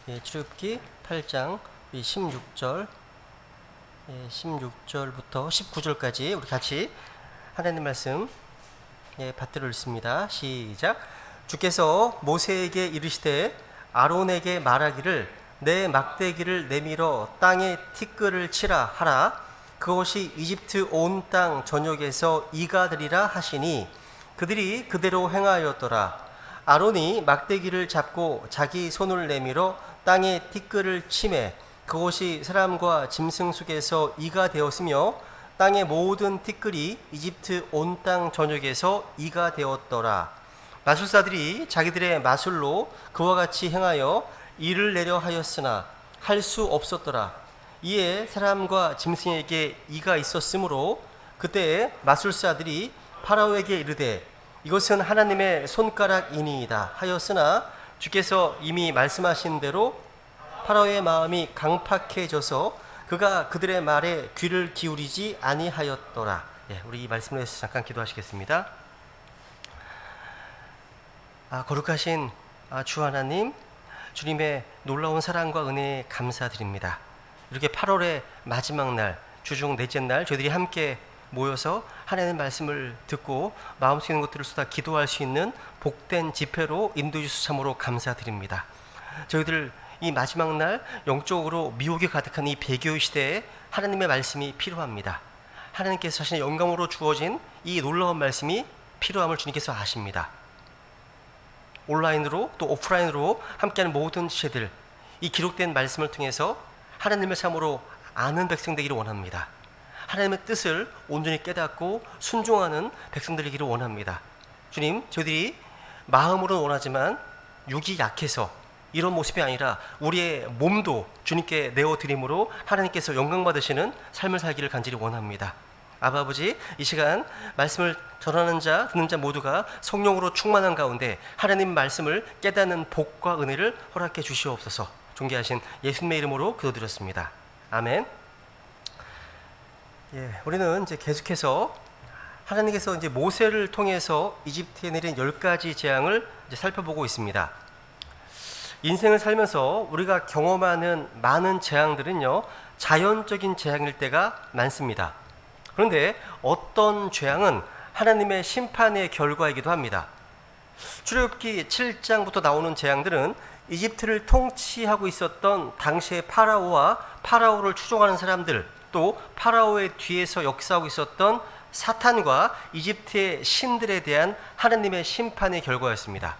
출애굽기 8장 16절 16절부터 19절까지 우리 같이 하나님 말씀 받들어 읽습니다. 시작. 주께서 모세에게 이르시되 아론에게 말하기를 내 막대기를 내밀어 땅에 티끌을 치라 하라. 그것이 이집트 온 땅 전역에서 이가 되리라 하시니 그들이 그대로 행하였더라. 아론이 막대기를 잡고 자기 손을 내밀어 땅에 티끌을 치매 그것이 사람과 짐승 속에서 이가 되었으며 땅의 모든 티끌이 이집트 온 땅 전역에서 이가 되었더라. 마술사들이 자기들의 마술로 그와 같이 행하여 이를 내려 하였으나 할 수 없었더라. 이에 사람과 짐승에게 이가 있었으므로 그때 마술사들이 파라오에게 이르되 이것은 하나님의 손가락이니이다 하였으나 주께서 이미 말씀하신 대로 파라오의 마음이 강팍해져서 그가 그들의 말에 귀를 기울이지 아니하였더라. 우리 이 말씀을 해서 잠깐 기도하시겠습니다. 거룩하신 주 하나님, 주님의 놀라운 사랑과 은혜에 감사드립니다. 이렇게 8월의 마지막 날, 주중 넷째 날 저희들이 함께 모여서 하나님의 말씀을 듣고 마음속에 있는 것들을 쏟아 기도할 수 있는 복된 집회로 인도해 주셔서 참으로 감사드립니다. 저희들 이 마지막 날 영적으로 미혹이 가득한 이 배교의 시대에 하나님의 말씀이 필요합니다. 하나님께서 자신의 영감으로 주어진 이 놀라운 말씀이 필요함을 주님께서 아십니다. 온라인으로 또 오프라인으로 함께하는 모든 지체들, 이 기록된 말씀을 통해서 하나님의 참으로 아는 백성 되기를 원합니다. 하나님의 뜻을 온전히 깨닫고 순종하는 백성들 되기를 원합니다. 주님, 저희들이 마음으로는 원하지만 육이 약해서 이런 모습이 아니라 우리의 몸도 주님께 내어드림으로 하나님께서 영광 받으시는 삶을 살기를 간절히 원합니다. 아버지, 이 시간 말씀을 전하는 자, 듣는 자 모두가 성령으로 충만한 가운데 하나님 말씀을 깨닫는 복과 은혜를 허락해 주시옵소서. 존귀하신 예수님의 이름으로 기도드렸습니다. 아멘. 우리는 이제 계속해서 하나님께서 이제 모세를 통해서 이집트에 내린 10가지 재앙을 이제 살펴보고 있습니다. 인생을 살면서 우리가 경험하는 많은 재앙들은요, 자연적인 재앙일 때가 많습니다. 그런데 어떤 재앙은 하나님의 심판의 결과이기도 합니다. 출애굽기 7장부터 나오는 재앙들은 이집트를 통치하고 있었던 당시의 파라오와 파라오를 추종하는 사람들, 또 파라오의 뒤에서 역사하고 있었던 사탄과 이집트의 신들에 대한 하나님의 심판의 결과였습니다.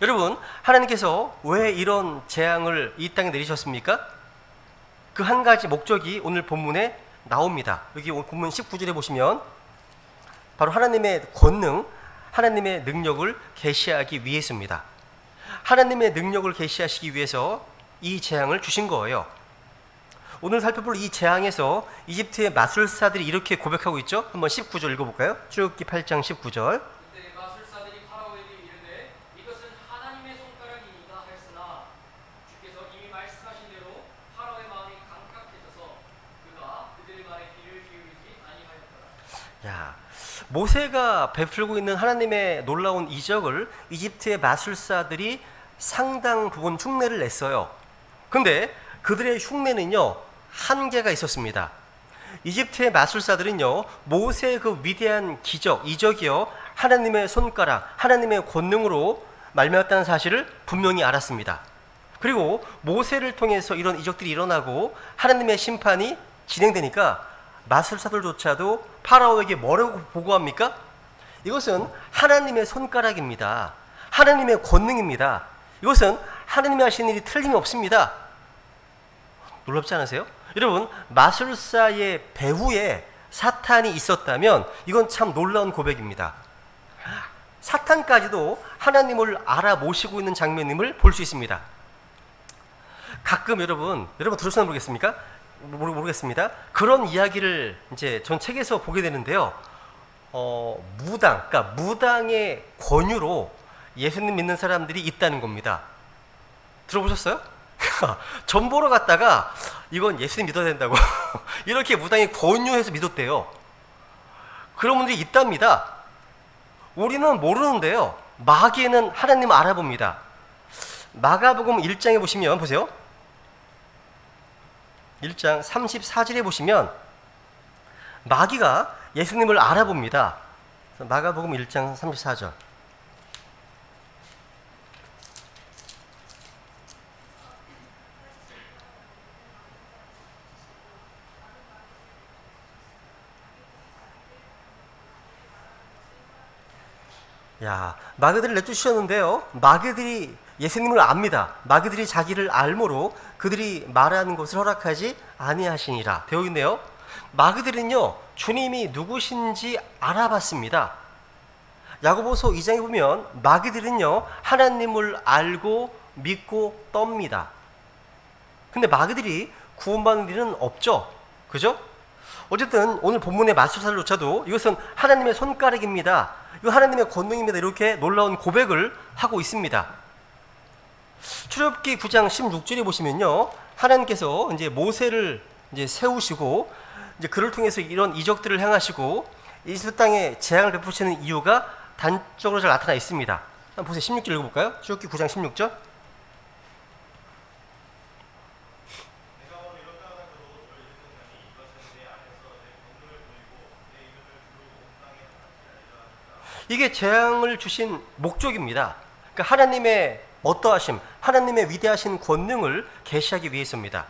여러분, 하나님께서 왜 이런 재앙을 이 땅에 내리셨습니까? 그 한 가지 목적이 오늘 본문에 나옵니다. 여기 본문 19절에 보시면 바로 하나님의 권능, 하나님의 능력을 계시하기 위해서입니다. 하나님의 능력을 계시하시기 위해서 이 재앙을 주신 거예요. 오늘 살펴볼 이 재앙에서 이집트의 마술사들이 이렇게 고백하고 있죠. 한번 19절 읽어볼까요? 출애굽기 8장 19절. 그때 마술사들이 파라오에게 이르되 이것은 하나님의 손가락이니이다 하였으나 주께서 이미 말씀하신 대로 파라오의 마음이 강팍해져서 그가 그들의 말에 귀를 기울이지 아니하였더라. 모세가 베풀고 있는 하나님의 놀라운 이적을 이집트의 마술사들이 상당 부분 흉내를 냈어요. 근데 그들의 흉내는요, 한계가 있었습니다. 이집트의 마술사들은요, 모세의 그 위대한 기적, 이적이요, 하나님의 손가락, 하나님의 권능으로 말미암았다는 사실을 분명히 알았습니다. 그리고 모세를 통해서 이런 이적들이 일어나고 하나님의 심판이 진행되니까 마술사들조차도 파라오에게 뭐라고 보고합니까? 이것은 하나님의 손가락입니다. 하나님의 권능입니다. 이것은 하나님이 하시는 일이 틀림이 없습니다. 놀랍지 않으세요? 여러분, 마술사의 배후에 사탄이 있었다면 이건 참 놀라운 고백입니다. 사탄까지도 하나님을 알아 모시고 있는 장면임을 볼 수 있습니다. 가끔 여러분 들으셨나 모르겠습니다. 그런 이야기를 이제 전 책에서 보게 되는데요. 그러니까 무당의 권유로 예수님 믿는 사람들이 있다는 겁니다. 들어보셨어요? 전 보러 갔다가 이건 예수님 믿어야 된다고 이렇게 무당이 권유해서 믿었대요. 그런 분들이 있답니다. 우리는 모르는데요, 마귀는 하나님을 알아봅니다. 마가복음 1장에 보시면 보세요. 1장 34절에 보시면 마귀가 예수님을 알아봅니다. 마가복음 1장 34절. 야, 마귀들을 내쫓으셨는데요. 마귀들이 예수님을 압니다. 마귀들이 자기를 알므로 그들이 말하는 것을 허락하지 아니하시니라 되어 있네요. 마귀들은요, 주님이 누구신지 알아봤습니다. 야고보서 2장에 보면 마귀들은요, 하나님을 알고 믿고 떱니다. 근데 마귀들이 구원받는 일은 없죠. 그죠? 어쨌든 오늘 본문의 마술사조차도 이것은 하나님의 손가락입니다. 이거 하나님의 권능입니다. 이렇게 놀라운 고백을 하고 있습니다. 출애굽기 9장 16절에 보시면요, 하나님께서 이제 모세를 이제 세우시고 이제 그를 통해서 이런 이적들을 행하시고 이스라엘 땅에 재앙을 베푸시는 이유가 단적으로 잘 나타나 있습니다. 한번 보세요. 16절 읽어볼까요? 출애굽기 9장 16절. 이게 재앙을 주신 목적입니다. 그러니까 하나님의 어떠하심, 하나님의 위대하신 권능을 계시하기 위해서입니다.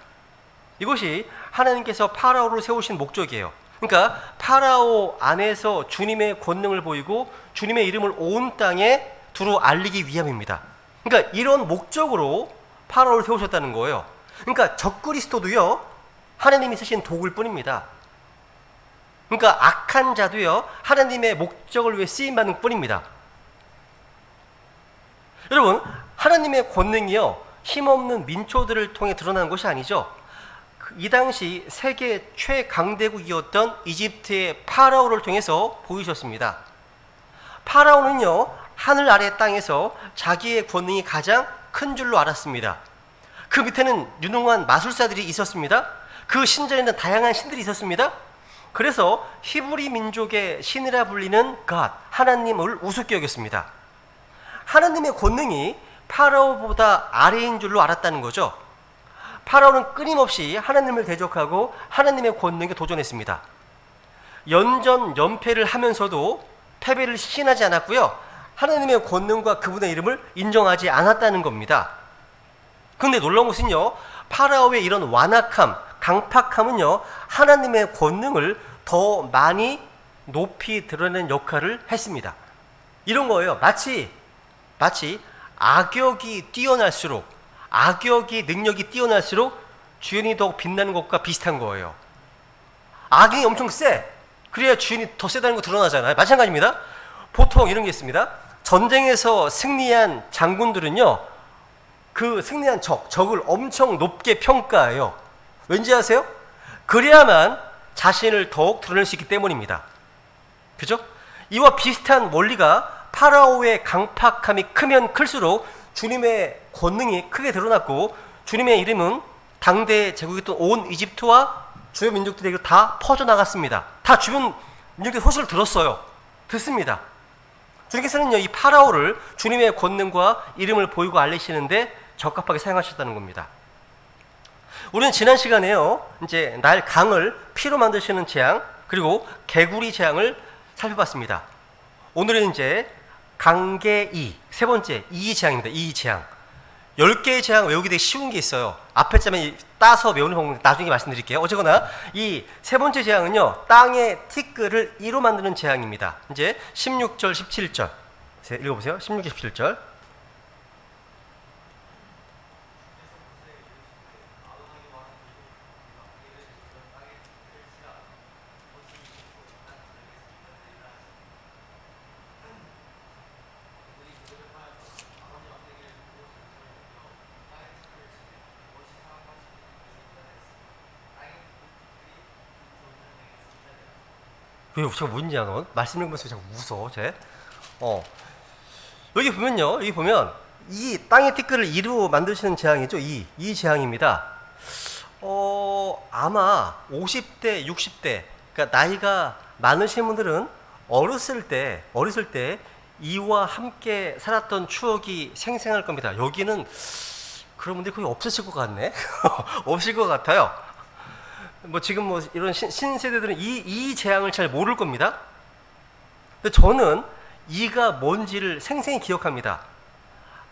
이것이 하나님께서 파라오를 세우신 목적이에요. 그러니까 파라오 안에서 주님의 권능을 보이고 주님의 이름을 온 땅에 두루 알리기 위함입니다. 그러니까 이런 목적으로 파라오를 세우셨다는 거예요. 그러니까 적그리스도도요, 하나님이 쓰신 도구일 뿐입니다. 그러니까 악한 자도요, 하나님의 목적을 위해 쓰임받는 뿐입니다. 여러분, 하나님의 권능이요, 힘없는 민초들을 통해 드러나는 것이 아니죠. 이 당시 세계 최강대국이었던 이집트의 파라오를 통해서 보이셨습니다. 파라오는요, 하늘 아래 땅에서 자기의 권능이 가장 큰 줄로 알았습니다. 그 밑에는 유능한 마술사들이 있었습니다. 그 신전에는 다양한 신들이 있었습니다. 그래서 히브리 민족의 신이라 불리는 갓, 하나님을 우습게 여겼습니다. 하나님의 권능이 파라오보다 아래인 줄로 알았다는 거죠. 파라오는 끊임없이 하나님을 대적하고 하나님의 권능에 도전했습니다. 연전연패를 하면서도 패배를 시인하지 않았고요, 하나님의 권능과 그분의 이름을 인정하지 않았다는 겁니다. 그런데 놀라운 것은요, 파라오의 이런 완악함, 강팍함은요, 하나님의 권능을 더 많이 높이 드러내는 역할을 했습니다. 이런 거예요. 마치 악역이 뛰어날수록, 악역이 능력이 뛰어날수록 주인이 더 빛나는 것과 비슷한 거예요. 악이 엄청 세, 그래야 주인이 더 세다는 거 드러나잖아요. 마찬가지입니다. 보통 이런 게 있습니다. 전쟁에서 승리한 장군들은요, 그 승리한 적을 엄청 높게 평가해요. 왠지 아세요? 그래야만 자신을 더욱 드러낼 수 있기 때문입니다. 그죠? 이와 비슷한 원리가 파라오의 강팍함이 크면 클수록 주님의 권능이 크게 드러났고, 주님의 이름은 당대 제국이었던 온 이집트와 주요 민족들에게 다 퍼져나갔습니다. 다 주변 민족들이 소식을 들었어요. 듣습니다. 주님께서는요, 이 파라오를 주님의 권능과 이름을 보이고 알리시는데 적합하게 사용하셨다는 겁니다. 우리는 지난 시간에요, 이제 나일 강을 피로 만드시는 재앙, 그리고 개구리 재앙을 살펴봤습니다. 오늘은 이제 강개이, 세 번째 이 재앙입니다. 이 재앙. 10개의 재앙 외우기 되게 쉬운 게 있어요. 앞에 점에 따서 외우는 방법 나중에 말씀드릴게요. 어쨌거나 이 세 번째 재앙은요, 땅의 티끌을 이로 만드는 재앙입니다. 이제 16절, 17절 읽어보세요. 16절, 17절. 왜 자꾸 웃냐, 너? 말씀 읽으면서 자꾸 웃어, 쟤. 여기 보면요, 여기 보면 이 땅의 티끌을 이로 만드시는 재앙이죠. 이 재앙입니다. 아마 50대, 60대, 그러니까 나이가 많으신 분들은 어렸을 때 이와 함께 살았던 추억이 생생할 겁니다. 여기는 그런 분들이 거의 없으실 것 같네. 없을 것 같아요. 뭐 지금 뭐 이런 신세대들은 이 재앙을 잘 모를 겁니다. 근데 저는 이가 뭔지를 생생히 기억합니다.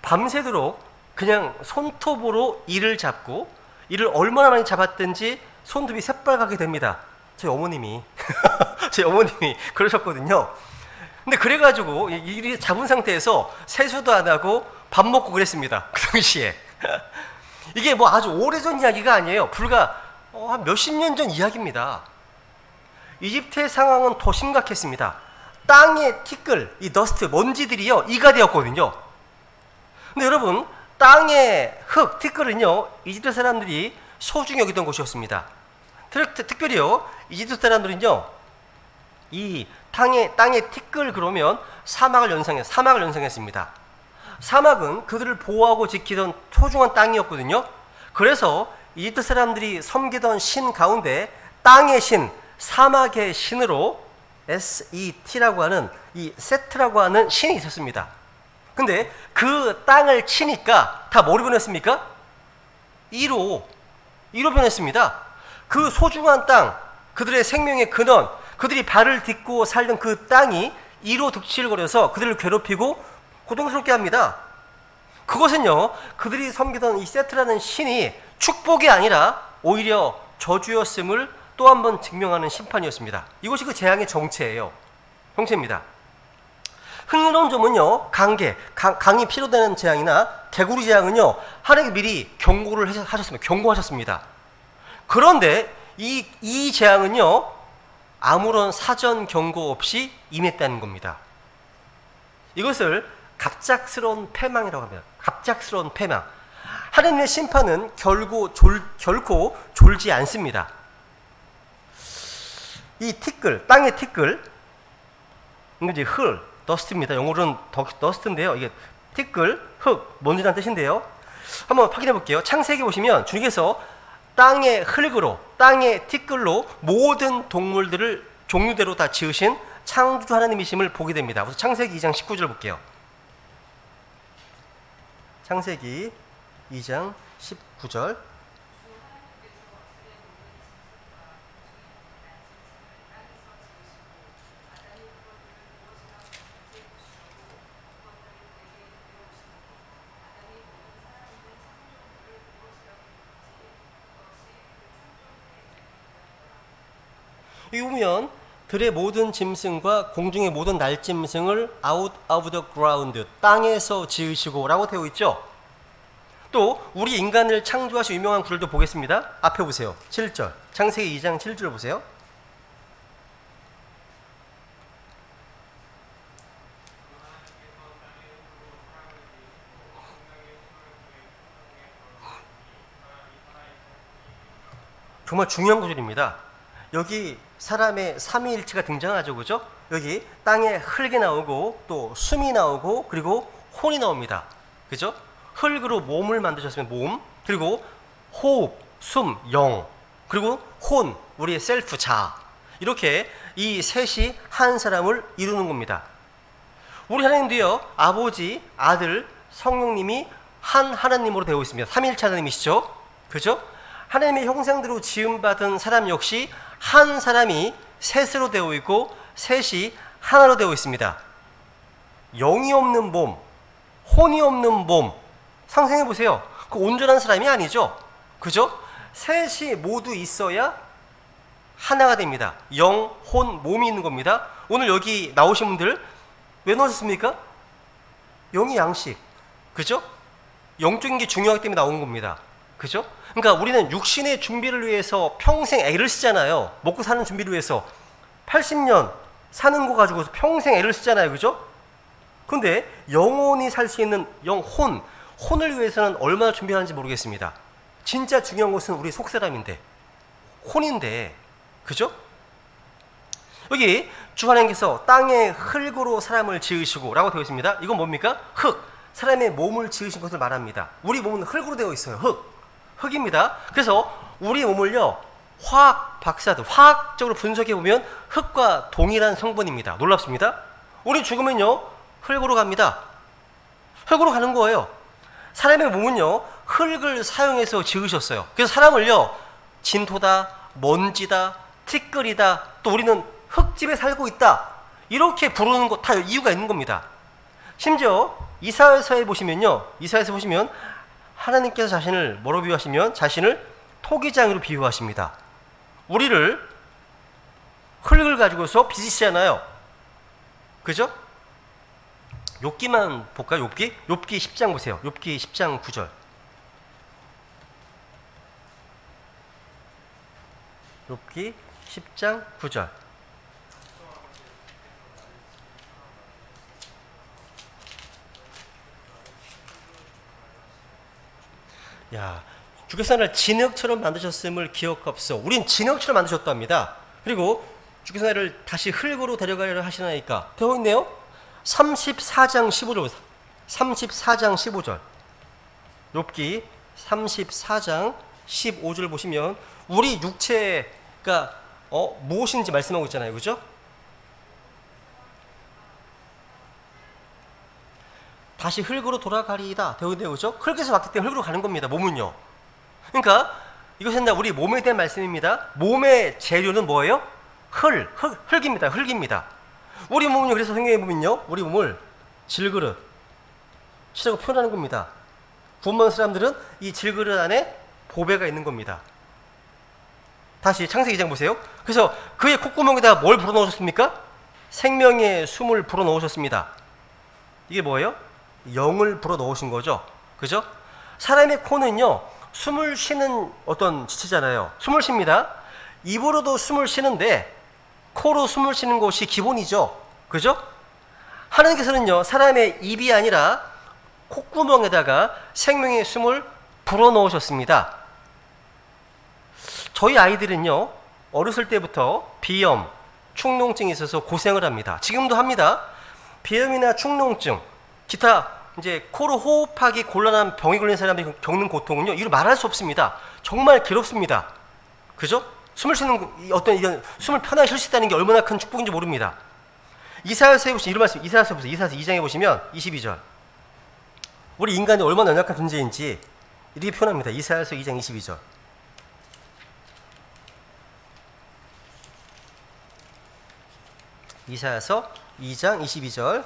밤새도록 그냥 손톱으로 이를 잡고 이를 얼마나 많이 잡았든지 손톱이 새빨갛게 됩니다. 저희 어머님이 저희 어머님이 그러셨거든요. 근데 그래가지고 이를 잡은 상태에서 세수도 안 하고 밥 먹고 그랬습니다. 그 당시에. 이게 뭐 아주 오래전 이야기가 아니에요. 불과 한 몇십 년 전 이야기입니다. 이집트의 상황은 더 심각했습니다. 땅의 티끌, 이 더스트, 먼지들이요, 이가 되었거든요. 근데 여러분, 땅의 흙, 티끌은요, 이집트 사람들이 소중히 여기던 것이었습니다. 특별히요, 이집트 사람들은요, 이 땅의 티끌 그러면 사막을 연상했습니다. 사막은 그들을 보호하고 지키던 소중한 땅이었거든요. 그래서 이집트 사람들이 섬기던 신 가운데 땅의 신, 사막의 신으로 SET라고 하는 이 세트라고 하는 신이 있었습니다. 근데 그 땅을 치니까 다 뭐로 변했습니까? 이로 변했습니다. 그 소중한 땅, 그들의 생명의 근원, 그들이 발을 딛고 살던 그 땅이 이로 득실거려서 그들을 괴롭히고 고통스럽게 합니다. 그것은요, 그들이 섬기던 이 세트라는 신이 축복이 아니라 오히려 저주였음을 또 한 번 증명하는 심판이었습니다. 이것이 그 재앙의 정체입니다. 흥미로운 점은요, 강이 피로되는 재앙이나 개구리 재앙은요, 하나님이 미리 경고하셨습니다. 그런데 이 재앙은요, 아무런 사전 경고 없이 임했다는 겁니다. 이것을 갑작스러운 패망이라고 합니다. 갑작스러운 패망. 하나님의 심판은 결코 졸지 않습니다. 이 티끌, 땅의 티끌, 이게 더스트입니다. 영어로는 더스트인데요. 이게 티끌, 흙, 먼지라는 뜻인데요. 한번 확인해 볼게요. 창세기 보시면 주님께서 땅의 흙으로, 땅의 티끌로 모든 동물들을 종류대로 다 지으신 창조주 하나님이심을 보게 됩니다. 그래서 창세기 2장 19절 볼게요. 창세기 2장 19절. 여기 보면 들의 모든 짐승과 공중의 모든 날짐승을 out of the ground, 땅에서 지으시고 라고 되어 있죠. 또 우리 인간을 창조하신 유명한 구절도 보겠습니다. 앞에 보세요. 7절, 창세기 2장 7절 보세요. 정말 중요한 구절입니다. 여기 사람의 삼위일체가 등장하죠, 그죠? 여기 땅에 흙이 나오고 또 숨이 나오고 그리고 혼이 나옵니다, 그죠? 흙으로 몸을 만드셨으면 몸, 그리고 호흡, 숨, 영, 그리고 혼, 우리의 셀프, 자, 이렇게 이 셋이 한 사람을 이루는 겁니다. 우리 하나님도요, 아버지, 아들, 성령님이 한 하나님으로 되어 있습니다. 삼위일체 하나님이시죠, 그죠? 하나님의 형상대로 지음받은 사람 역시 한 사람이 셋으로 되어 있고 셋이 하나로 되어 있습니다. 영이 없는 몸, 혼이 없는 몸, 상상해 보세요. 그 온전한 사람이 아니죠, 그죠? 셋이 모두 있어야 하나가 됩니다. 영, 혼, 몸이 있는 겁니다. 오늘 여기 나오신 분들 왜 넣으셨습니까? 영이 양식, 그죠? 영적인 게 중요하기 때문에 나온 겁니다, 그죠? 그러니까 우리는 육신의 준비를 위해서 평생 애를 쓰잖아요. 먹고 사는 준비를 위해서 80년 사는 거 가지고 평생 애를 쓰잖아요, 그죠? 근데 영혼이 살 수 있는 혼을 위해서는 얼마나 준비하는지 모르겠습니다. 진짜 중요한 것은 우리 속사람인데, 혼인데, 그죠? 여기 주 하나님께서 땅의 흙으로 사람을 지으시고 라고 되어 있습니다. 이건 뭡니까? 흙, 사람의 몸을 지으신 것을 말합니다. 우리 몸은 흙으로 되어 있어요. 흙입니다. 그래서 우리 몸을요, 화학적으로 분석해 보면 흙과 동일한 성분입니다. 놀랍습니다. 우리 죽으면요, 흙으로 갑니다. 흙으로 가는 거예요. 사람의 몸은요, 흙을 사용해서 지으셨어요. 그래서 사람을요, 진토다, 먼지다, 티끌이다, 또 우리는 흙집에 살고 있다, 이렇게 부르는 거 다 이유가 있는 겁니다. 심지어 이사야서에 보시면요, 이사야서 보시면 하나님께서 자신을 뭐로 비유하시면 자신을 토기장으로 비유하십니다. 우리를 흙을 가지고서 빚으시잖아요. 그죠? 욥기만 볼까요? 욥기 10장 보세요. 욥기 10장 9절. 욥기 10장 9절. 야, 주께서 나를 진흙처럼 만드셨음을 기억합소. 우린 진흙처럼 만드셨답니다. 그리고 주께서 나를 다시 흙으로 데려가려 하시나이까. 되어 있네요. 34장 15절. 34장 15절. 욥기 34장 15절 보시면 우리 육체가 무엇인지 말씀하고 있잖아요. 그죠? 다시 흙으로 돌아가리이다. 되어 있네요. 그죠? 흙에서 왔기 때문에 흙으로 가는 겁니다. 몸은요. 그러니까 이것은 우리 몸에 대한 말씀입니다. 몸의 재료는 뭐예요? 흙입니다. 흙입니다. 우리 몸은요, 그래서 성경에 보면요, 우리 몸을 질그릇이라고 표현하는 겁니다. 구원받은 사람들은 이 질그릇 안에 보배가 있는 겁니다. 다시 창세기 2장 보세요. 그래서 그의 콧구멍에다 뭘 불어넣으셨습니까? 생명의 숨을 불어넣으셨습니다. 이게 뭐예요? 영을 불어넣으신 거죠. 그죠? 사람의 코는요, 숨을 쉬는 어떤 지체잖아요. 숨을 쉽니다. 입으로도 숨을 쉬는데 코로 숨을 쉬는 것이 기본이죠. 그죠? 하나님께서는요, 사람의 입이 아니라 콧구멍에다가 생명의 숨을 불어넣으셨습니다. 저희 아이들은요, 어렸을 때부터 비염, 축농증이 있어서 고생을 합니다. 지금도 합니다. 비염이나 축농증, 기타 이제 코로 호흡하기 곤란한 병이 걸린 사람들이 겪는 고통은요, 이루 말할 수 없습니다. 정말 괴롭습니다. 그죠? 숨을 쉬는 어떤 이런 숨을 편하게 쉴 수 있다는 게 얼마나 큰 축복인지 모릅니다. 이사야서에 보시면 이런 말씀, 이사야서 보세요. 이사야서 2장에 보시면 22절. 우리 인간이 얼마나 연약한 존재인지 이렇게 표현합니다. 이사야서 2장 22절. 이사야서 2장 22절.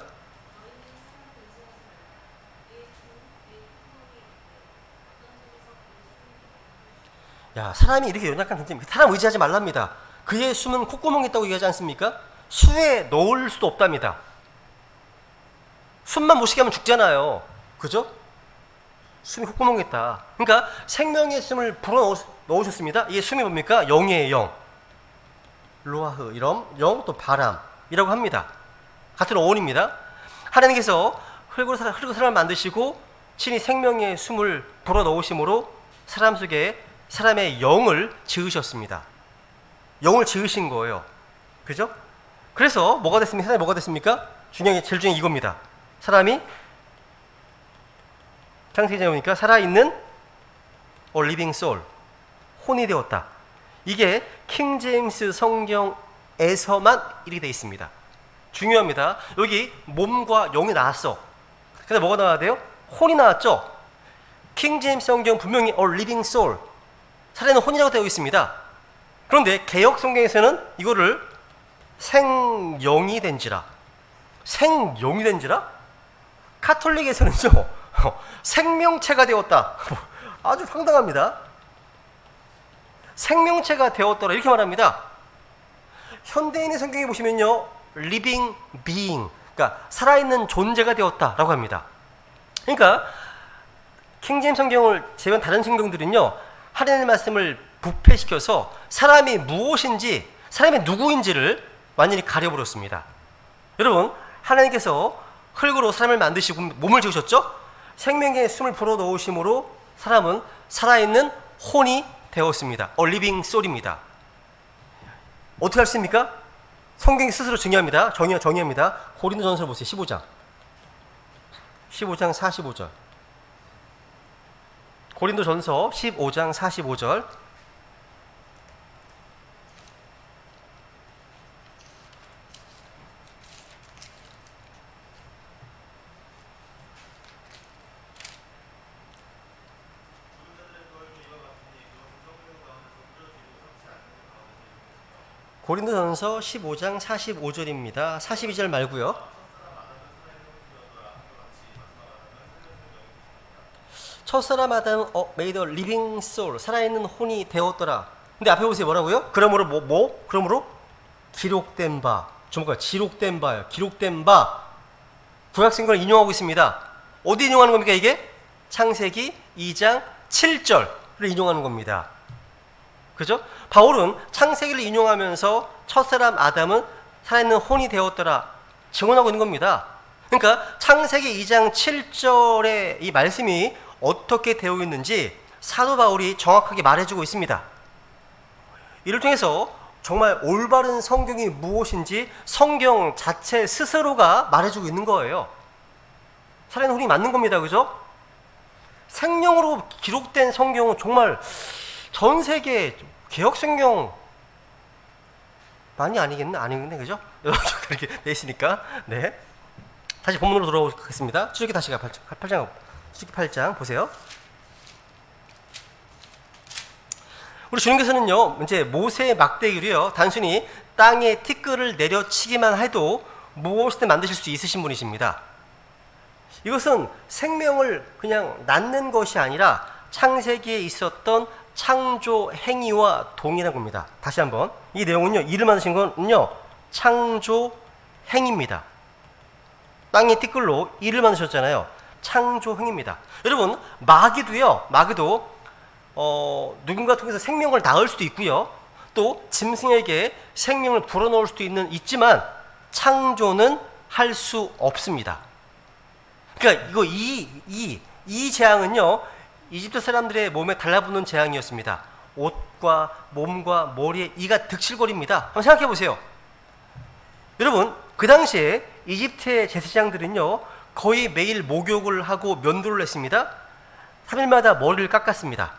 야, 사람이 이렇게 연약한 존재입니다. 사람 의지하지 말랍니다. 그의 숨은 콧구멍에 있다고 얘기하지 않습니까? 수에 넣을 수도 없답니다. 숨만 못 쉬게 하면 죽잖아요. 그죠? 숨이 콧구멍에 있다. 그러니까 생명의 숨을 불어 넣으셨습니다. 이게 숨이 뭡니까? 영이에요, 영. 루아흐, 이런 영, 또 바람이라고 합니다. 같은 어원입니다. 하나님께서 흙으로 사람을 만드시고 친히 생명의 숨을 불어 넣으심으로 사람 속에 사람의 영을 지으셨습니다. 영을 지으신 거예요. 그죠? 그래서 뭐가 됐습니까? 사람이 뭐가 됐습니까? 제일 중요한 이겁니다. 사람이 창세기에 보니까 살아있는 living soul, 혼이 되었다. 이게 킹제임스 성경에서만 이렇게 되어 있습니다. 중요합니다. 여기 몸과 영이 나왔어. 그래서 뭐가 나와야 돼요? 혼이 나왔죠? 킹제임스 성경 분명히 living soul, 살아있는 혼이라고 되어 있습니다. 그런데 개역 성경에서는 이거를 생영이 된지라. 생영이 된지라? 카톨릭에서는요, 생명체가 되었다. 아주 황당합니다. 생명체가 되었더라 이렇게 말합니다. 현대인의 성경에 보시면요, living being, 그러니까 살아있는 존재가 되었다라고 합니다. 그러니까 킹제임스 성경을 제외한 다른 성경들은요, 하나님의 말씀을 부패시켜서 사람이 무엇인지, 사람이 누구인지를 완전히 가려버렸습니다. 여러분, 하나님께서 흙으로 사람을 만드시고 몸을 지으셨죠? 생명의 숨을 불어넣으심으로 사람은 살아있는 혼이 되었습니다. living soul입니다. 어떻게 할 수 있습니까? 성경이 스스로 정의합니다. 정의합니다. 고린도전서 보세요. 15장 45절. 고린도전서 15장 45절. 고린도전서 15장 45절입니다. 42절 말고요. 첫사람 아담 made a living soul, 살아있는 혼이 되었더라. 근데 앞에 보세요. 뭐라고요? 그러므로 그러므로 기록된 바. 전부가 기록된 바요. 기록된 바. 구약성경을 인용하고 있습니다. 어디 인용하는 겁니까 이게? 창세기 2장 7절을 인용하는 겁니다. 그죠? 바울은 창세기를 인용하면서 첫사람 아담은 살아있는 혼이 되었더라 증언하고 있는 겁니다. 그러니까 창세기 2장 7절의 이 말씀이 어떻게 되어 있는지 사도 바울이 정확하게 말해주고 있습니다. 이를 통해서 정말 올바른 성경이 무엇인지 성경 자체 스스로가 말해주고 있는 거예요. 살아있는 혼이 맞는 겁니다. 그죠? 생명으로 기록된 성경은 정말 전 세계 개혁성경 많이 아니겠네, 그죠? 이렇게 돼 있으니까. 네. 다시 본문으로 돌아오겠습니다. 출애굽기 다시 8장 보세요. 우리 주님께서는요, 이제 모세의 막대기로요, 단순히 땅에 티끌을 내려치기만 해도 무엇이든 만드실 수 있으신 분이십니다. 이것은 생명을 그냥 낳는 것이 아니라 창세기에 있었던 창조 행위와 동일한 겁니다. 다시 한번 이 내용은요, 이를 만드신 건요 창조 행위입니다. 땅의 티끌로 이를 만드셨잖아요. 창조 행위입니다. 여러분 마귀도 누군가 통해서 생명을 낳을 수도 있고요, 또 짐승에게 생명을 불어넣을 수도 있지만 창조는 할 수 없습니다. 그러니까 이 재앙은요, 이집트 사람들의 몸에 달라붙는 재앙이었습니다. 옷과 몸과 머리에 이가 득실거립니다. 한번 생각해 보세요. 여러분, 그 당시에 이집트의 제사장들은요, 거의 매일 목욕을 하고 면도를 했습니다. 3일마다 머리를 깎았습니다.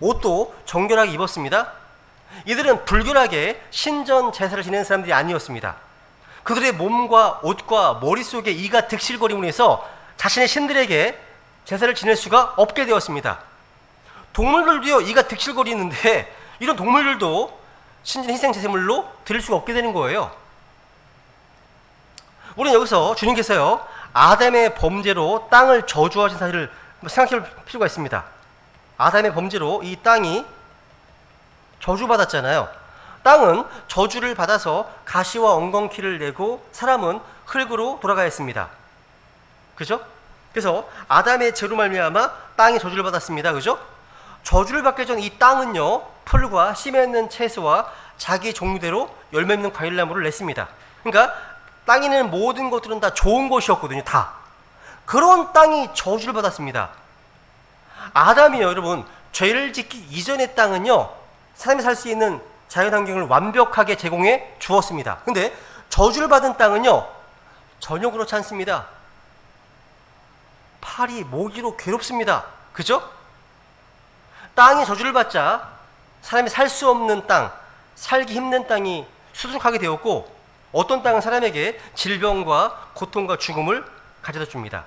옷도 정결하게 입었습니다. 이들은 불결하게 신전 제사를 지내는 사람들이 아니었습니다. 그들의 몸과 옷과 머릿속에 이가 득실거림으로 해서 자신의 신들에게 제사를 지낼 수가 없게 되었습니다. 동물들도요, 이가 득실거리는데 이런 동물들도 신전 희생 제물로 드릴 수가 없게 되는 거예요. 우리는 여기서 주님께서요, 아담의 범죄로 땅을 저주하신 사실을 생각해 볼 필요가 있습니다. 아담의 범죄로 이 땅이 저주받았잖아요. 땅은 저주를 받아서 가시와 엉겅퀴를 내고 사람은 흙으로 돌아가야 했습니다. 그죠? 그래서 아담의 죄로 말미암아 땅이 저주를 받았습니다. 그죠? 저주를 받기 전 이 땅은요, 풀과 씨 맺는 채소와 자기 종류대로 열매 있는 과일나무를 냈습니다. 그러니까 땅에 있는 모든 것들은 다 좋은 것이었거든요. 다. 그런 땅이 저주를 받았습니다. 아담이요, 여러분, 죄를 짓기 이전의 땅은요, 사람이 살 수 있는 자연환경을 완벽하게 제공해 주었습니다. 근데 저주를 받은 땅은요, 전혀 그렇지 않습니다. 파리, 모기로 괴롭습니다. 그죠? 땅이 저주를 받자 사람이 살 수 없는 땅, 살기 힘든 땅이 수두룩하게 되었고, 어떤 땅은 사람에게 질병과 고통과 죽음을 가져다 줍니다.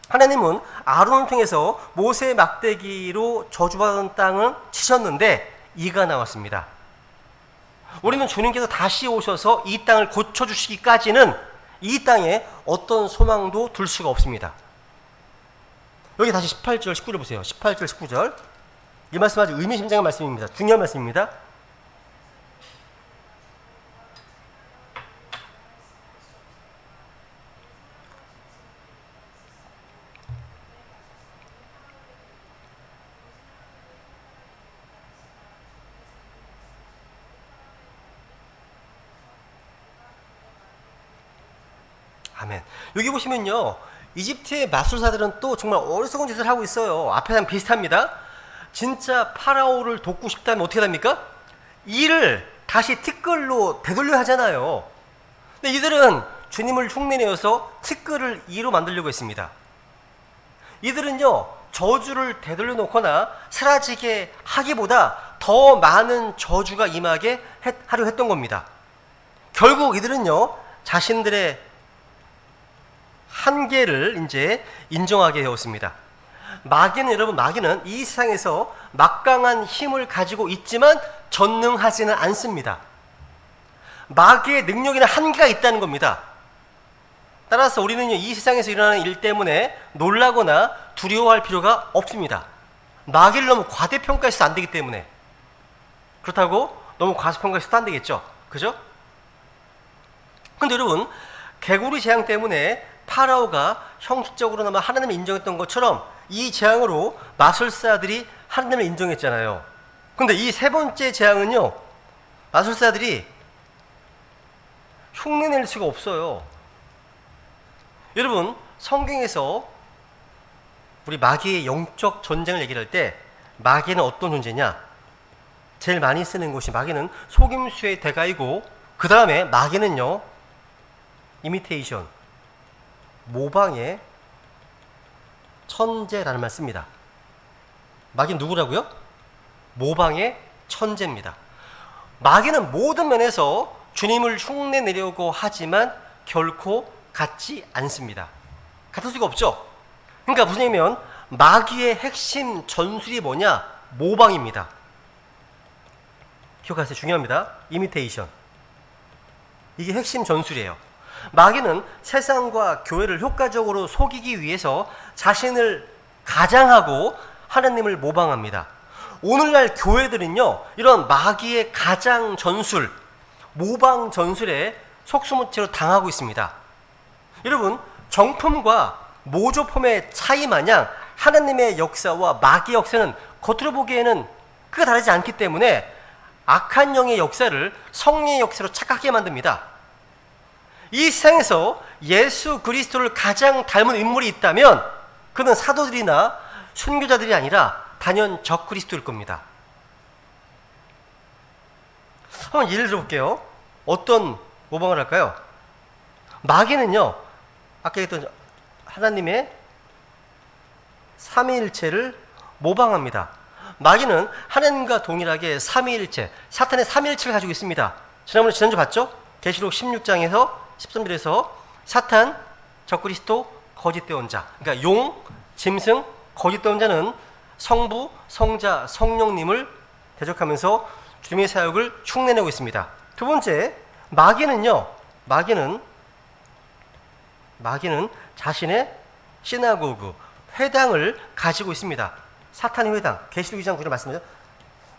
하나님은 아론을 통해서 모세의 막대기로 저주받은 땅을 치셨는데 이가 나왔습니다. 우리는 주님께서 다시 오셔서 이 땅을 고쳐주시기까지는 이 땅에 어떤 소망도 둘 수가 없습니다. 여기 다시 18절, 19절 보세요. 18절, 19절. 이 말씀 아주 의미심장한 말씀입니다. 중요한 말씀입니다. 아멘. 여기 보시면요, 이집트의 마술사들은 또 정말 어리석은 짓을 하고 있어요. 앞에랑 비슷합니다. 진짜 파라오를 돕고 싶다면 어떻게 합니까? 이를 다시 티끌로 되돌려 하잖아요. 근데 이들은 주님을 흉내내어서 티끌을 이로 만들려고 했습니다. 이들은요, 저주를 되돌려 놓거나 사라지게 하기보다 더 많은 저주가 임하게 하려 했던 겁니다. 결국 이들은요, 자신들의 한계를 이제 인정하게 되었습니다. 마귀는 이 세상에서 막강한 힘을 가지고 있지만 전능하지는 않습니다. 마귀의 능력에는 한계가 있다는 겁니다. 따라서 우리는요, 이 세상에서 일어나는 일 때문에 놀라거나 두려워할 필요가 없습니다. 마귀를 너무 과대평가해서도 안 되기 때문에. 그렇다고 너무 과소평가해서도 안 되겠죠. 그죠? 근데 여러분, 개구리 재앙 때문에 파라오가 형식적으로나마 하나님을 인정했던 것처럼 이 재앙으로 마술사들이 하나님을 인정했잖아요. 근데 이 세 번째 재앙은요, 마술사들이 흉내낼 수가 없어요. 여러분, 성경에서 우리 마귀의 영적 전쟁을 얘기할 때 마귀는 어떤 존재냐? 제일 많이 쓰는 것이 마귀는 속임수의 대가이고, 그 다음에 마귀는요, 이미테이션, 모방의 천재라는 말 씁니다. 마귀는 누구라고요? 모방의 천재입니다. 마귀는 모든 면에서 주님을 흉내내려고 하지만 결코 같지 않습니다. 같을 수가 없죠. 그러니까 무슨 얘기냐면 마귀의 핵심 전술이 뭐냐? 모방입니다. 기억하세요. 중요합니다. 이미테이션. 이게 핵심 전술이에요. 마귀는 세상과 교회를 효과적으로 속이기 위해서 자신을 가장하고 하나님을 모방합니다. 오늘날 교회들은요, 이런 마귀의 가장 전술, 모방 전술에 속수무책으로 당하고 있습니다. 여러분, 정품과 모조품의 차이 마냥 하나님의 역사와 마귀의 역사는 겉으로 보기에는 크게 다르지 않기 때문에 악한 영의 역사를 성령의 역사로 착각하게 만듭니다. 이 세상에서 예수 그리스도를 가장 닮은 인물이 있다면 그는 사도들이나 순교자들이 아니라 단연 적그리스도일 겁니다. 한번 예를 들어볼게요. 어떤 모방을 할까요? 마귀는요, 아까 했던 하나님의 삼위일체를 모방합니다. 마귀는 하나님과 동일하게 삼위일체, 사탄의 삼위일체를 가지고 있습니다. 지난주 봤죠? 계시록 16장에서 13절에서 사탄, 적그리스도, 거짓된 자, 그러니까 용, 짐승, 거짓된 자는 성부, 성자, 성령님을 대적하면서 주님의 사역을 흉내내고 있습니다. 두 번째, 마귀는 자신의 시나고그, 회당을 가지고 있습니다. 사탄의 회당, 계시록 2장 9절 말씀하죠.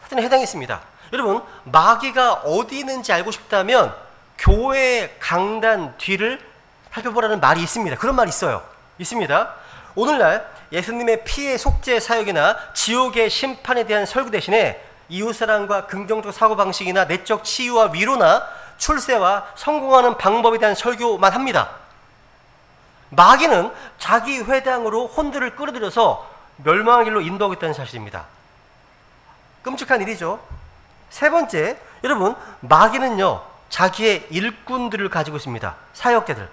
사탄의 회당이 있습니다. 여러분, 마귀가 어디 있는지 알고 싶다면 교회 강단 뒤를 살펴보라는 말이 있습니다. 그런 말이 있습니다. 오늘날 예수님의 피의 속죄 사역이나 지옥의 심판에 대한 설교 대신에 이웃사랑과 긍정적 사고방식이나 내적 치유와 위로나 출세와 성공하는 방법에 대한 설교만 합니다. 마귀는 자기 회당으로 혼들을 끌어들여서 멸망의 길로 인도하겠다는 사실입니다. 끔찍한 일이죠. 세 번째, 여러분, 마귀는요, 자기의 일꾼들을 가지고 있습니다. 사역자들.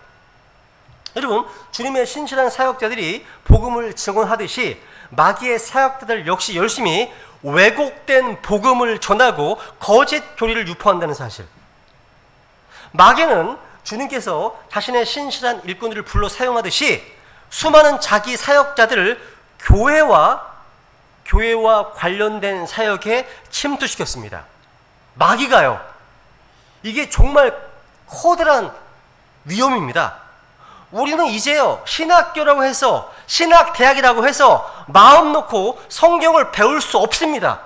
여러분, 주님의 신실한 사역자들이 복음을 증언하듯이 마귀의 사역자들 역시 열심히 왜곡된 복음을 전하고 거짓 교리를 유포한다는 사실. 마귀는 주님께서 자신의 신실한 일꾼들을 불러 사용하듯이 수많은 자기 사역자들을 교회와 관련된 사역에 침투시켰습니다. 마귀가요. 이게 정말 커다란 위험입니다. 우리는 이제요, 신학교라고 해서, 신학대학이라고 해서 마음 놓고 성경을 배울 수 없습니다.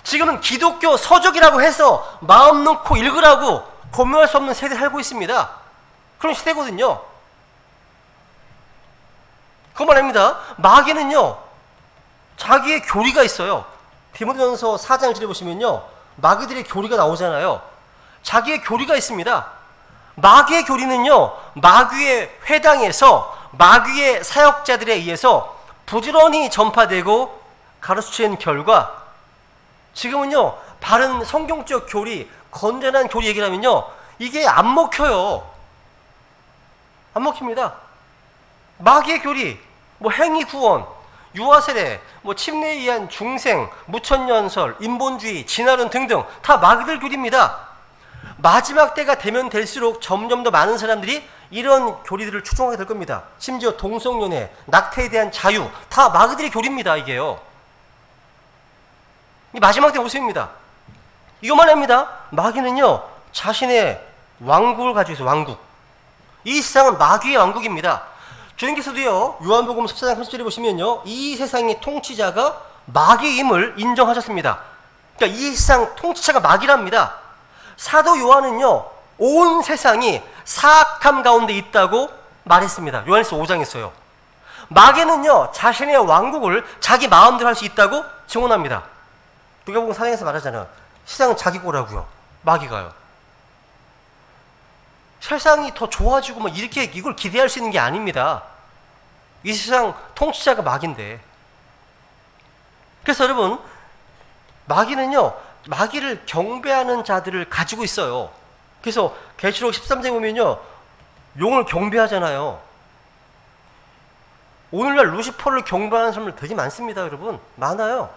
지금은 기독교 서적이라고 해서 마음 놓고 읽으라고 권유할 수 없는 세대에 살고 있습니다. 그런 시대거든요. 그만 합니다. 마귀는요, 자기의 교리가 있어요. 디모데전서 4장 1절에 보시면요, 마귀들의 교리가 나오잖아요. 자기의 교리가 있습니다. 마귀의 교리는요, 마귀의 회당에서 마귀의 사역자들에 의해서 부지런히 전파되고 가르치는 결과 지금은요, 바른 성경적 교리, 건전한 교리 얘기를 하면요, 이게 안 먹혀요. 안 먹힙니다. 마귀의 교리, 행위 구원, 유아세례, 침례에 의한 중생, 무천년설, 인본주의, 진화론 등등 다 마귀들 교리입니다. 마지막 때가 되면 될수록 점점 더 많은 사람들이 이런 교리들을 추종하게 될 겁니다. 심지어 동성연애, 낙태에 대한 자유, 다 마귀들의 교리입니다. 이게요. 이 마지막 때 모습입니다. 이것만 합니다. 마귀는요, 자신의 왕국을 가지고 있어요. 왕국. 이 세상은 마귀의 왕국입니다. 주님께서도요, 요한복음 14장 30절에 보시면요, 이 세상의 통치자가 마귀임을 인정하셨습니다. 그러니까 이 세상 통치자가 마귀랍니다. 사도 요한은요, 온 세상이 사악함 가운데 있다고 말했습니다. 요한일서 5장에서요. 마귀는요, 자신의 왕국을 자기 마음대로 할 수 있다고 증언합니다. 누가복음 4장에서 말하잖아요. 세상은 자기 거라고요. 마귀가요. 세상이 더 좋아지고 뭐 이렇게 이걸 기대할 수 있는 게 아닙니다. 이 세상 통치자가 마귀인데. 그래서 여러분, 마귀는요, 마귀를 경배하는 자들을 가지고 있어요. 그래서 계시록 13장에 보면요, 용을 경배하잖아요. 오늘날 루시퍼를 경배하는 사람들 되게 많습니다, 여러분. 많아요.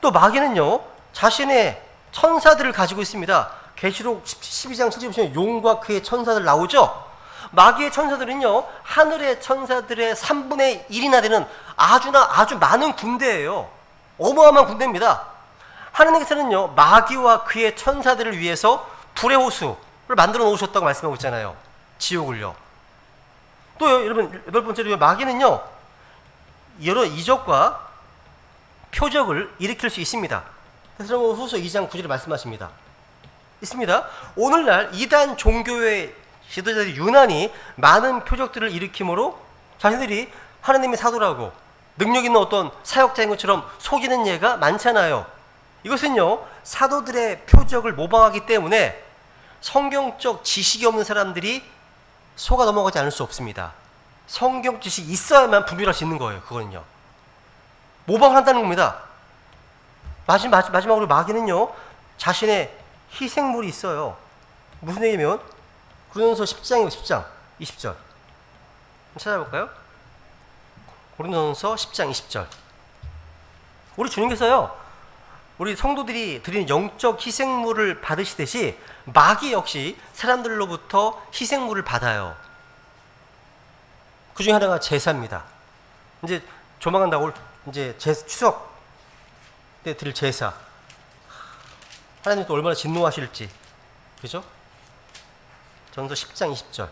또 마귀는요, 자신의 천사들을 가지고 있습니다. 계시록 12장 7절 보시면 용과 그의 천사들 나오죠? 마귀의 천사들은요, 하늘의 천사들의 3분의 1이나 되는 아주 많은 군대예요. 어마어마한 군대입니다. 하나님께서는요, 마귀와 그의 천사들을 위해서 불의 호수를 만들어 놓으셨다고 말씀하고 있잖아요. 지옥을요. 또 여러분, 여덟 번째로 마귀는요, 여러 이적과 표적을 일으킬 수 있습니다. 데살로니가후서 2장 9절에 말씀하십니다. 있습니다. 오늘날 이단 종교의 지도자들이 유난히 많은 표적들을 일으킴으로 자신들이 하나님의 사도라고 능력 있는 어떤 사역자인 것처럼 속이는 예가 많잖아요. 이것은요, 사도들의 표적을 모방하기 때문에 성경적 지식이 없는 사람들이 속아 넘어가지 않을 수 없습니다. 성경 지식이 있어야만 분별할 수 있는 거예요. 그거는요, 모방한다는 겁니다. 마지막으로 마귀는요, 자신의 희생물이 있어요. 무슨 얘기냐면 고린도전서 10장이고 10장 20절 한번 찾아볼까요? 고린도전서 10장 20절. 우리 주님께서요, 우리 성도들이 드리는 영적 희생물을 받으시듯이 마귀 역시 사람들로부터 희생물을 받아요. 그 중에 하나가 제사입니다. 이제 조만간 나올 이제 추석 때 드릴 제사. 하나님 또 얼마나 진노하실지. 그죠? 전서 10장 20절.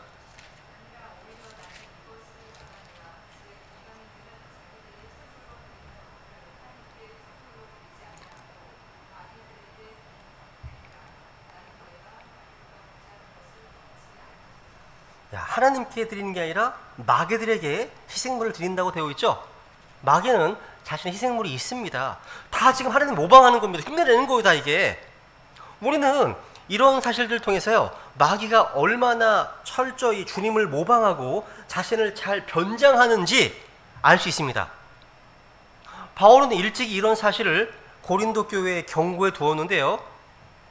하나님께 드리는 게 아니라 마귀들에게 희생물을 드린다고 되어 있죠? 마귀는 자신의 희생물이 있습니다. 다 지금 하나님 모방하는 겁니다. 흉내내는 거예요, 다 이게. 우리는 이런 사실들을 통해서요, 마귀가 얼마나 철저히 주님을 모방하고 자신을 잘 변장하는지 알 수 있습니다. 바울은 일찍이 이런 사실을 고린도 교회에 경고해 두었는데요,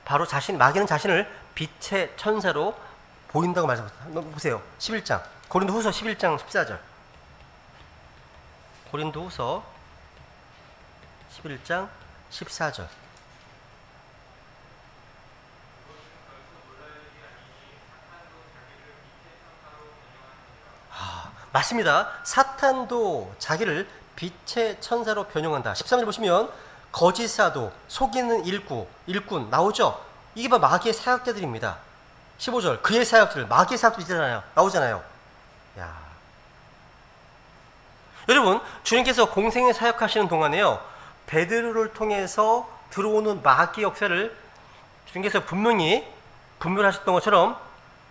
바로 마귀는 자신을 빛의 천사로 보인다고 말씀하셨습니다. 한번 보세요. 11장 고린도 후서 11장 14절. 고린도 후서 11장 14절. 맞습니다. 사탄도 자기를 빛의 천사로 변형한다. 13절 보시면 거짓 사도, 속이는 일꾼 나오죠? 이게 바로 마귀의 사역자들입니다. 15절 그의 사역들, 마귀의 사역들 있잖아요. 나오잖아요. 야. 여러분, 주님께서 공생에 사역하시는 동안에요, 베드로를 통해서 들어오는 마귀 역사를 주님께서 분명히 분별하셨던 것처럼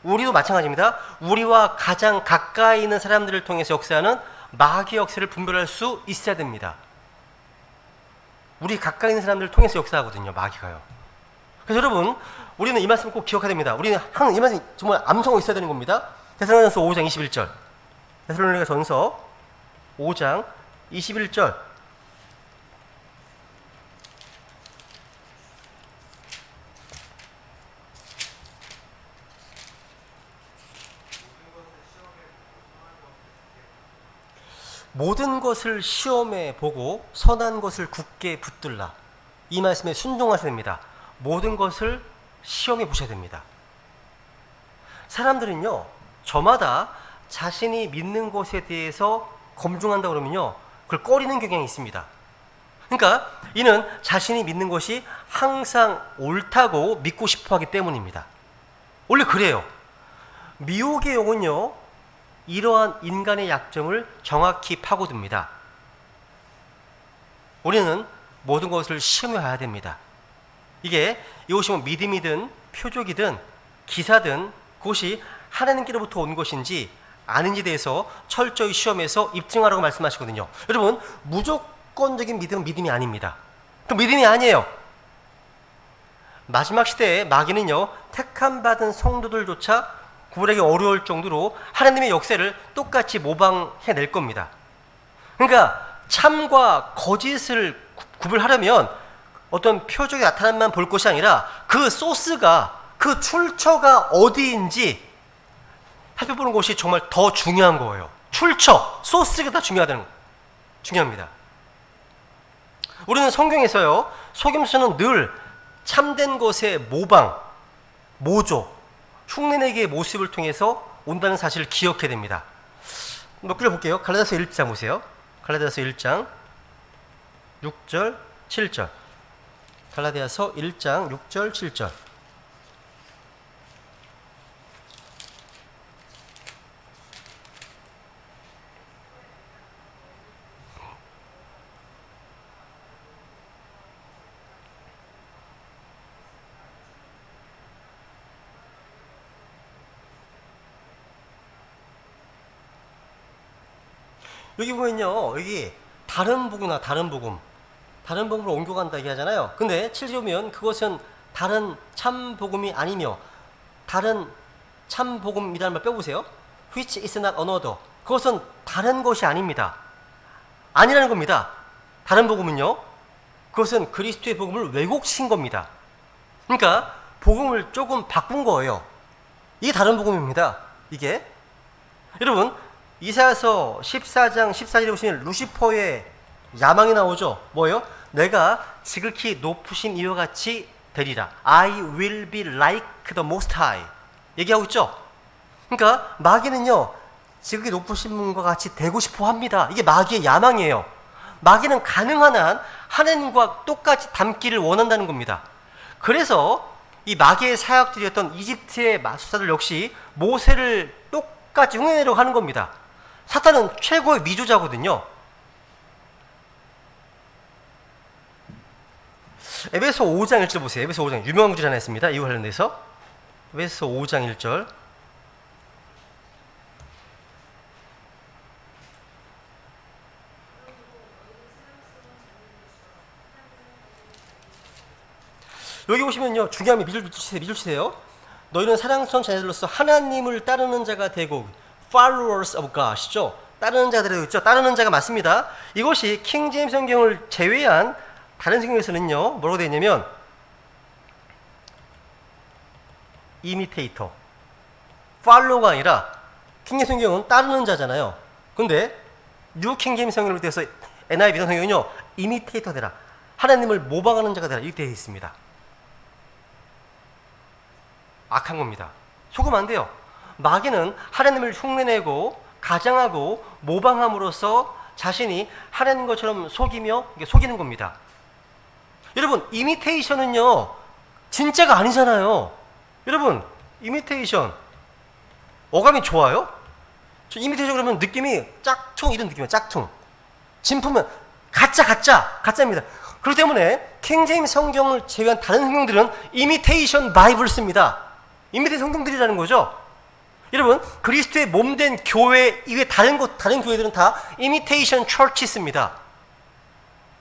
우리도 마찬가지입니다. 우리와 가장 가까이 있는 사람들을 통해서 역사하는 마귀 역사를 분별할 수 있어야 됩니다. 우리 가까이 있는 사람들을 통해서 역사하거든요, 마귀가요. 그래서 여러분, 우리는 이 말씀 꼭 기억해야 됩니다. 우리는 항상 이 말씀 정말 암송하고 있어야 되는 겁니다. 데살로니가전서 5장 21절. 데살로니가전서 5장 21절. 모든 것을 시험해 보고 선한 것을 굳게 붙들라. 이 말씀에 순종하셔야 됩니다. 모든 것을 시험해 보셔야 됩니다. 사람들은요, 저마다 자신이 믿는 것에 대해서 검증한다 그러면요, 그걸 꺼리는 경향이 있습니다. 그러니까 이는 자신이 믿는 것이 항상 옳다고 믿고 싶어 하기 때문입니다. 원래 그래요. 미혹의 영은요, 이러한 인간의 약점을 정확히 파고듭니다. 우리는 모든 것을 시험해 봐야 됩니다. 이것이 뭐 믿음이든 표적이든 기사든 그것이 하나님께로부터 온 것인지 아닌지에 대해서 철저히 시험해서 입증하라고 말씀하시거든요. 여러분, 무조건적인 믿음은 믿음이 아닙니다. 그 믿음이 아니에요. 마지막 시대에 마귀는요, 택함 받은 성도들조차 구분하기 어려울 정도로 하나님의 역사를 똑같이 모방해낼 겁니다. 그러니까 참과 거짓을 구분하려면 어떤 표적이 나타나면 볼 것이 아니라 그 소스가, 그 출처가 어디인지 살펴보는 것이 정말 더 중요한 거예요. 출처, 소스가 더 중요합니다. 우리는 성경에서요, 속임수는 늘 참된 것의 모방, 모조, 흉내내기의 모습을 통해서 온다는 사실을 기억해야 됩니다. 몇 개를 볼게요. 갈라디아서 1장 보세요. 갈라디아서 1장 6절, 7절. 갈라디아서 1장 6절, 7절. 여기 보면요, 여기 다른 복음이나 다른 복음으로 옮겨간다 얘기하잖아요. 근데 7절 보면 그것은 다른 참 복음이 아니며, 다른 참 복음이라는 말 빼보세요. Which is not another. 그것은 다른 것이 아닙니다. 아니라는 겁니다. 다른 복음은요, 그것은 그리스도의 복음을 왜곡시킨 겁니다. 그러니까 복음을 조금 바꾼 거예요. 이게 다른 복음입니다. 이게 여러분, 이사야서 14장 14절에 보시면 루시퍼의 야망이 나오죠. 뭐예요? 내가 지극히 높으신 이와 같이 되리라. I will be like the most high. 얘기하고 있죠. 그러니까 마귀는요, 지극히 높으신 분과 같이 되고 싶어 합니다. 이게 마귀의 야망이에요. 마귀는 가능한 한 하나님과 똑같이 닮기를 원한다는 겁니다. 그래서 이 마귀의 사역들이었던 이집트의 마술사들 역시 모세를 똑같이 흉내내려고 하는 겁니다. 사탄은 최고의 미조자거든요. 에베소 5장 1절 보세요. 에베소 5장 유명한 구절 하나 있습니다. 이거 관련돼서 에베소 5장 1절. 여기 보시면요, 중요한 미줄치세요. 너희는 사랑스러운 자녀들로서 하나님을 따르는 자가 되고, followers of God이죠. 따르는 자들이 있죠. 따르는 자가 맞습니다. 이것이 킹 제임스 성경을 제외한 다른 성경에서는요, 뭐라고 되어 있냐면 imitator, follow가 아니라 킹 제임스 성경은 따르는 자잖아요. 근데 뉴 킹 제임스 성경을 대해서 NIV 성경은요, imitator 되라, 하나님을 모방하는 자가 되라, 이렇게 되어 있습니다. 악한 겁니다. 속으면 안 돼요. 마귀는 하나님을 흉내내고 가장하고 모방함으로써 자신이 하나님 것처럼 속이는 겁니다. 여러분, 이미테이션은요, 진짜가 아니잖아요. 여러분, 이미테이션 어감이 좋아요? 저 이미테이션 그러면 느낌이 짝퉁, 이런 느낌이에요. 짝퉁. 진품은 가짜입니다. 그렇기 때문에 킹 제임스 성경을 제외한 다른 성경들은 이미테이션 바이블을 씁니다. 이미테이션 성경들이라는 거죠. 여러분, 그리스도의 몸된 교회 이외 다른 교회들은 다 이미테이션 처치 씁니다.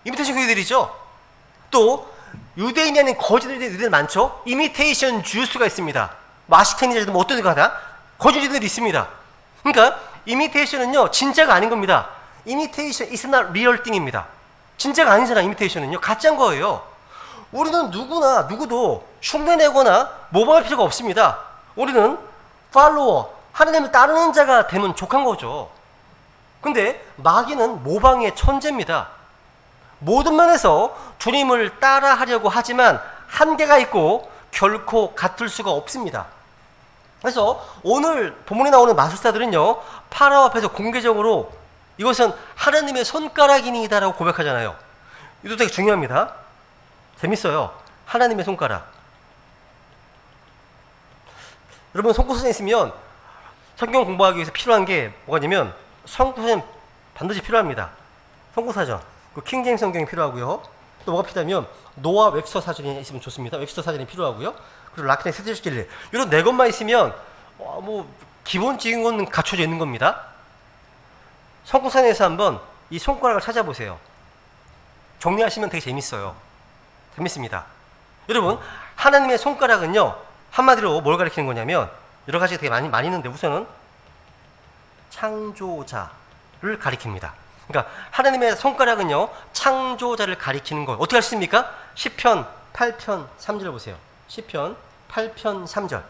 이미테이션 교회들이죠. 또 유대인이 아닌 거짓 유대인들 많죠. 이미테이션 주스가 있습니다. 마시텐이라든 뭐 어떤 데가 다 거짓 유대인들이 있습니다. 그러니까 이미테이션은요, 진짜가 아닌 겁니다. 이미테이션 is not real thing입니다. 진짜가 아니잖아. 이미테이션은요, 가짜인 거예요. 우리는 누구도 흉내내거나 모방할 필요가 없습니다. 우리는 팔로워, 하나님을 따르는 자가 되면 족한 거죠. 근데 마귀는 모방의 천재입니다. 모든 면에서 주님을 따라하려고 하지만 한계가 있고 결코 같을 수가 없습니다. 그래서 오늘 본문에 나오는 마술사들은요, 파라오 앞에서 공개적으로 이것은 하나님의 손가락이니이다라고 고백하잖아요. 이것도 되게 중요합니다. 재밌어요. 하나님의 손가락. 여러분 성구사전 있으면 성경 공부하기 위해서 필요한 게 뭐냐면 성구사전 반드시 필요합니다. 성구사전. 그 킹제임스 성경이 필요하고요. 또 뭐가 필요하면 노아 웹스터 사전이 있으면 좋습니다. 웹스터 사전이 필요하고요. 그리고 라틴의 세제시킬리. 이런 네 것만 있으면 뭐 기본적인 건 갖춰져 있는 겁니다. 성구사전에서 한번 이 손가락을 찾아보세요. 정리하시면 되게 재밌어요. 재밌습니다. 여러분 하나님의 손가락은요 한마디로 뭘 가리키는 거냐면 여러 가지가 되게 많이 있는데 우선은 창조자를 가리킵니다. 그러니까 하나님의 손가락은요 창조자를 가리키는 거예요. 어떻게 하십니까? 시편 8편 3절 보세요. 시편 8편 3절.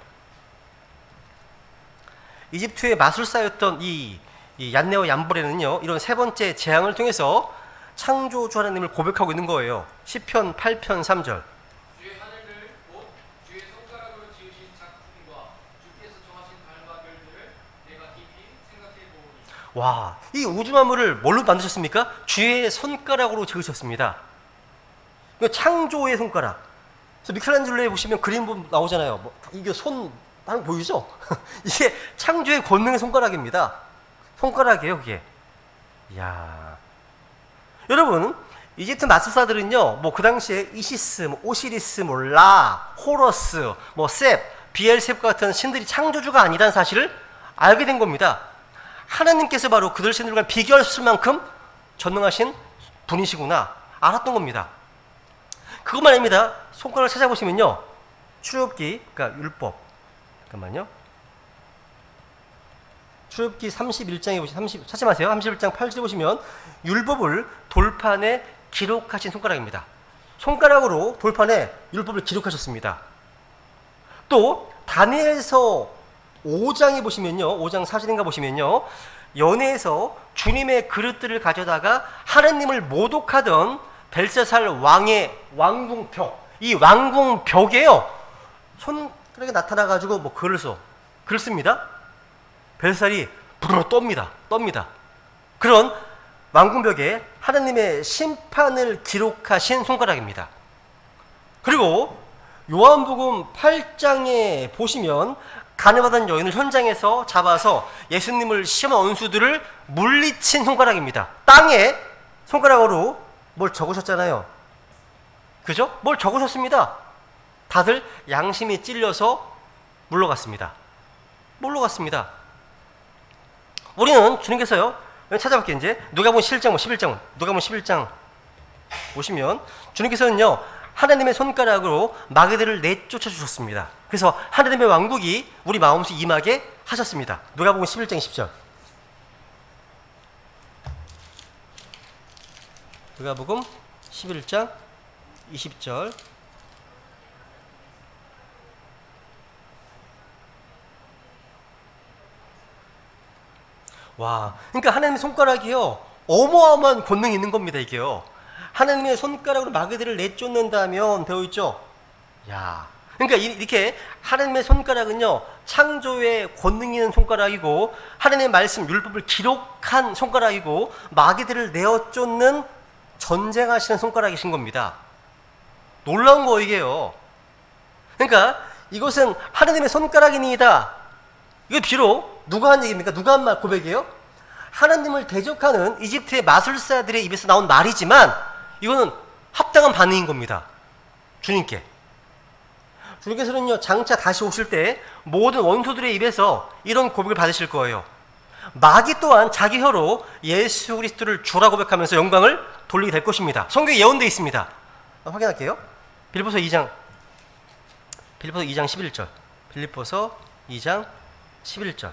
이집트의 마술사였던 이 얀네와 얀보레는요 이런 세 번째 재앙을 통해서 창조주 하나님을 고백하고 있는 거예요. 시편 8편 3절. 주의 하늘을 곧 주의 손가락으로 지으신 작품과 주께서 정하신 달과 별들을 내가 깊이 생각해 보오니. 와, 이 우주 만물을 뭘로 만드셨습니까? 주의 손가락으로 지으셨습니다. 이거 창조의 손가락. 그래서 미켈란젤로에 보시면 그림 보면 나오잖아요. 뭐, 이게 손 하는 거 보이죠? 이게 창조의 권능의 손가락입니다. 손가락이에요, 그게. 이야. 여러분, 이집트 마술사들은요, 뭐 그 당시에 이시스, 뭐 오시리스, 뭐 라, 호러스, 뭐 셉, 비엘셉 같은 신들이 창조주가 아니라는 사실을 알게 된 겁니다. 하나님께서 바로 그들 신들과 비교할 수 있을 만큼 전능하신 분이시구나 알았던 겁니다. 그것만 아닙니다. 손가락을 찾아보시면요, 출애굽기, 그러니까 율법, 잠깐만요. 출애굽기 31장에 보시면 찾지 마세요. 31장 8절에 보시면 율법을 돌판에 기록하신 손가락입니다. 손가락으로 돌판에 율법을 기록하셨습니다. 또 다니엘서 5장에 보시면요. 5장 4절인가 보시면요. 연회에서 주님의 그릇들을 가져다가 하나님을 모독하던 벨사살 왕의 왕궁벽, 이 왕궁벽에요. 손가락에 나타나가지고 뭐 글을 씁니다. 벨살이 부르르 떱니다. 그런 왕궁벽에 하나님의 심판을 기록하신 손가락입니다. 그리고 요한복음 8장에 보시면 간음하던 여인을 현장에서 잡아서 예수님을 시험한 원수들을 물리친 손가락입니다. 땅에 손가락으로 뭘 적으셨잖아요. 그죠? 뭘 적으셨습니다. 다들 양심이 찔려서 물러갔습니다. 우리는 주님께서요, 찾아볼게요. 이제 누가복음 7장, 11장, 누가복음 11장 보시면 주님께서는요 하나님의 손가락으로 마귀들을 내쫓아 주셨습니다. 그래서 하나님의 왕국이 우리 마음속에 임하게 하셨습니다. 누가복음 11장 20절. 누가복음 11장 20절. 와, 그러니까 하나님의 손가락이요 어마어마한 권능이 있는 겁니다. 이게요. 하나님의 손가락으로 마귀들을 내쫓는다면 되어 있죠. 야, 그러니까 이렇게 하나님의 손가락은요 창조의 권능이 있는 손가락이고 하나님의 말씀 율법을 기록한 손가락이고 마귀들을 내어쫓는 전쟁하시는 손가락이신 겁니다. 놀라운 거 이게요. 그러니까 이것은 하나님의 손가락이니이다. 이거 비록 누가 한 얘기입니까? 누가 한 말 고백이에요? 하나님을 대적하는 이집트의 마술사들의 입에서 나온 말이지만 이거는 합당한 반응인 겁니다. 주님께. 주님께서는요 장차 다시 오실 때 모든 원수들의 입에서 이런 고백을 받으실 거예요. 마귀 또한 자기 혀로 예수 그리스도를 주라 고백하면서 영광을 돌리게 될 것입니다. 성경에 예언되어 있습니다. 확인할게요. 빌립보서 2장 11절. 빌립보서 2장 11절.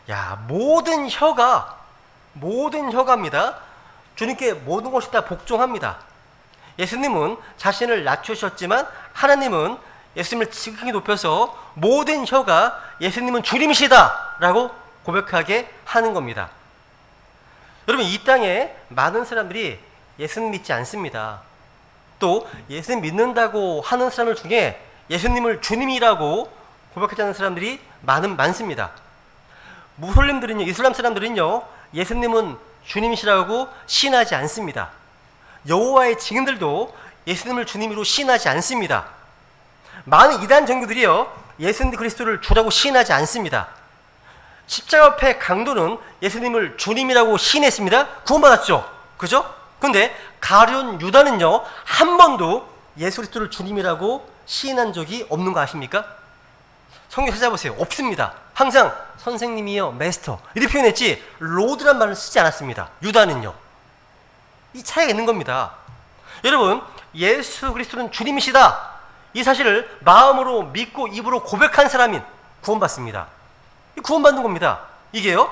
야, 모든 혀가입니다. 주님께 모든 것이 다 복종합니다. 예수님은 자신을 낮추셨지만 하나님은 예수님을 지극히 높여서 모든 혀가 예수님은 주님이시다 라고 고백하게 하는 겁니다. 여러분, 이 땅에 많은 사람들이 예수님 믿지 않습니다. 또 예수님 믿는다고 하는 사람들 중에 예수님을 주님이라고 고백하지 않는 사람들이 많습니다. 무슬림들은요, 이슬람 사람들은요, 예수님은 주님이시라고 시인하지 않습니다. 여호와의 증인들도 예수님을 주님으로 시인하지 않습니다. 많은 이단 종교들이요, 예수 그리스도를 주라고 시인하지 않습니다. 십자가 앞에 강도는 예수님을 주님이라고 시인했습니다. 구원받았죠. 그죠? 근데 가룟 유다는요, 한 번도 예수 그리스도를 주님이라고 시인한 적이 없는 거 아십니까? 성경 찾아보세요. 없습니다. 항상 선생님이요, 메스터 이렇게 표현했지 로드란 말을 쓰지 않았습니다. 유다는요. 이 차이가 있는 겁니다. 여러분, 예수 그리스도는 주님이시다, 이 사실을 마음으로 믿고 입으로 고백한 사람이 구원받습니다. 구원받는 겁니다. 이게요,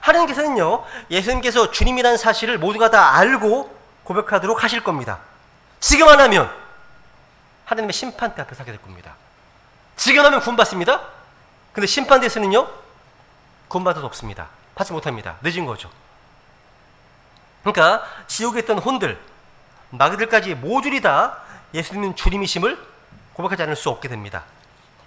하나님께서는요, 예수님께서 주님이라는 사실을 모두가 다 알고 고백하도록 하실 겁니다. 지금 안 하면 하나님의 심판대 앞에 서게 될 겁니다. 지금 하면 구원받습니다. 근데 심판대에서는요, 구원받을 수 없습니다. 받지 못합니다. 늦은 거죠. 그러니까 지옥에 있던 혼들, 마귀들까지 모조리 다 예수님은 주님이심을 고백하지 않을 수 없게 됩니다.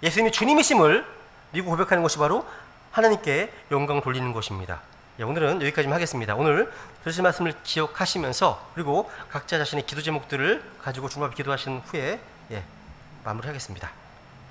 예수님이 주님이심을 믿고 고백하는 것이 바로 하나님께 영광 돌리는 것입니다. 예, 오늘은 여기까지만 하겠습니다. 오늘 들으신 말씀을 기억하시면서 그리고 각자 자신의 기도 제목들을 가지고 중간 기도하신 후에 마무리하겠습니다.